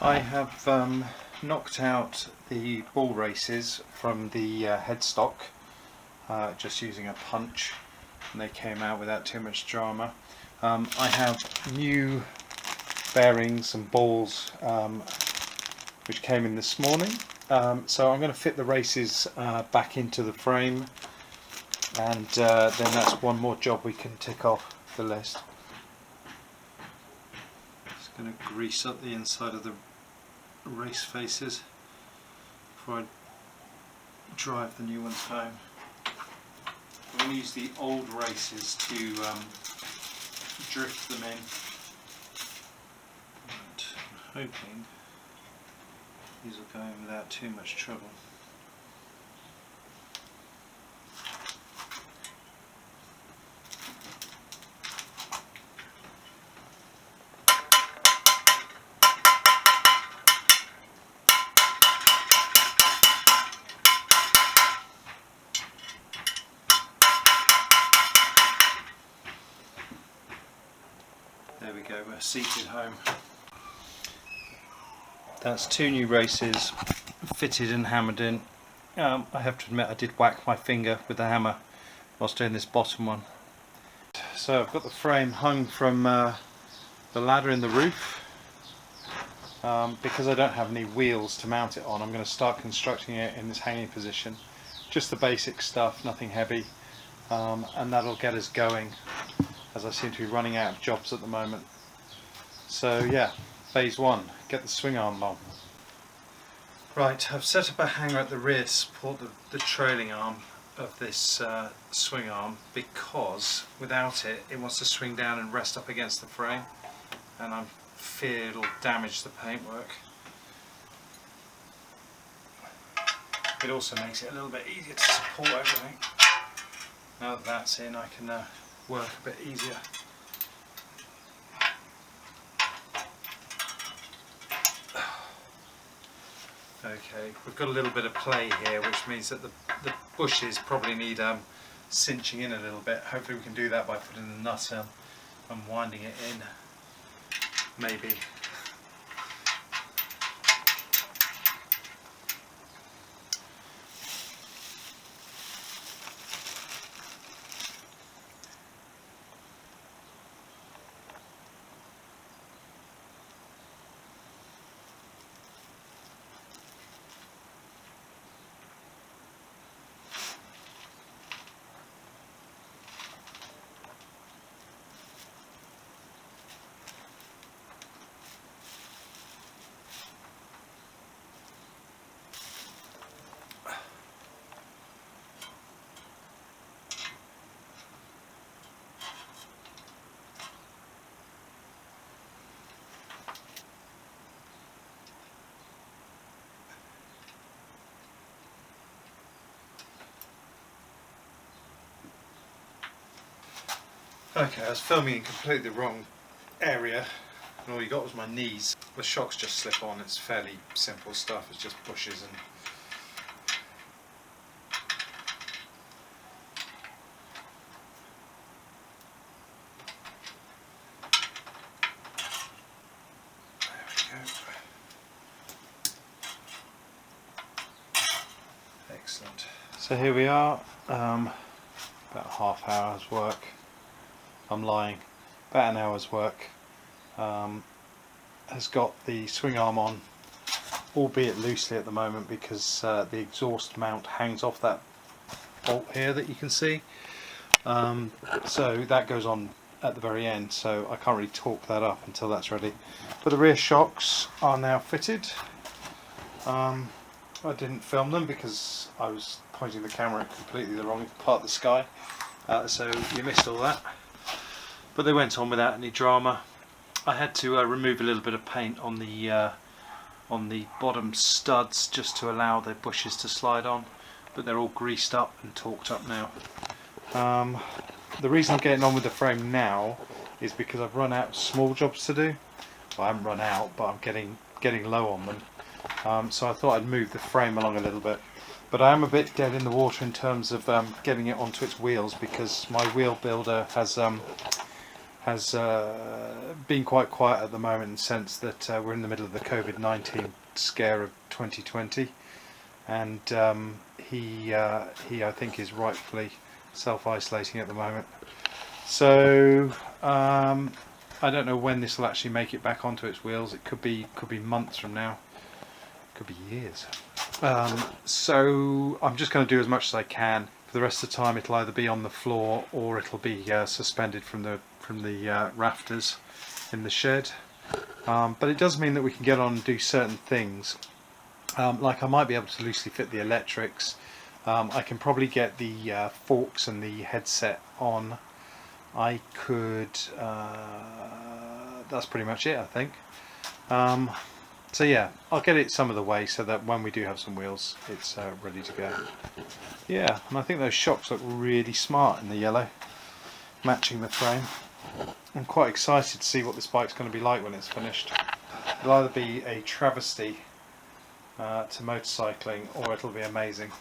I have knocked out the ball races from the headstock just using a punch, and they came out without too much drama. I have new bearings and balls which came in this morning, so I'm going to fit the races back into the frame, and then that's one more job we can tick off the list. Just going to grease up the inside of the race faces before I drive the new ones home. I'm going to use the old races to drift them in, and I'm hoping these will go in without too much trouble. There we go, we're seated home. That's two new races fitted and hammered in. I have to admit I did whack my finger with the hammer whilst doing this bottom one. So I've got the frame hung from the ladder in the roof. Because I don't have any wheels to mount it on, I'm going to start constructing it in this hanging position. Just the basic stuff, nothing heavy, and that'll get us going, as I seem to be running out of jobs at the moment. So yeah, phase one, get the swing arm on. Right, I've set up a hanger at the rear to support the trailing arm of this swing arm, because without it, it wants to swing down and rest up against the frame, and I fear it'll damage the paintwork. It also makes it a little bit easier to support everything. Now that that's in, I can work a bit easier. Okay, we've got a little bit of play here, which means that the bushes probably need cinching in a little bit. Hopefully we can do that by putting the nut on and winding it in, maybe. Okay, I was filming in completely the wrong area, and all you got was my knees. The shocks just slip on. It's fairly simple stuff, it's just bushes and there we go. Excellent. So here we are, about a half hour's work. I'm lying, about an hour's work. Has got the swing arm on, albeit loosely at the moment, because the exhaust mount hangs off that bolt here that you can see. So that goes on at the very end, so I can't really torque that up until that's ready. But the rear shocks are now fitted. I didn't film them because I was pointing the camera at completely the wrong part of the sky, so you missed all that. But they went on without any drama. I had to remove a little bit of paint on the bottom studs just to allow the bushes to slide on, but they're all greased up and torqued up now. The reason I'm getting on with the frame now is because I've run out of small jobs to do. Well, I haven't run out, but I'm getting low on them. So I thought I'd move the frame along a little bit. But I am a bit dead in the water in terms of getting it onto its wheels, because my wheel builder has has been quite quiet at the moment, in the sense that we're in the middle of the COVID-19 scare of 2020, and he I think is rightfully self-isolating at the moment. So I don't know when this will actually make it back onto its wheels. It could be months from now, could be years. So I'm just going to do as much as I can. For the rest of the time, it'll either be on the floor or it'll be suspended from the rafters in the shed. But it does mean that we can get on and do certain things. Like I might be able to loosely fit the electrics. I can probably get the forks and the headset on. I could, that's pretty much it, I think. So yeah, I'll get it some of the way so that when we do have some wheels, it's ready to go. Yeah, and I think those shocks look really smart in the yellow, matching the frame. I'm quite excited to see what this bike's going to be like when it's finished. It'll either be a travesty to motorcycling, or it'll be amazing.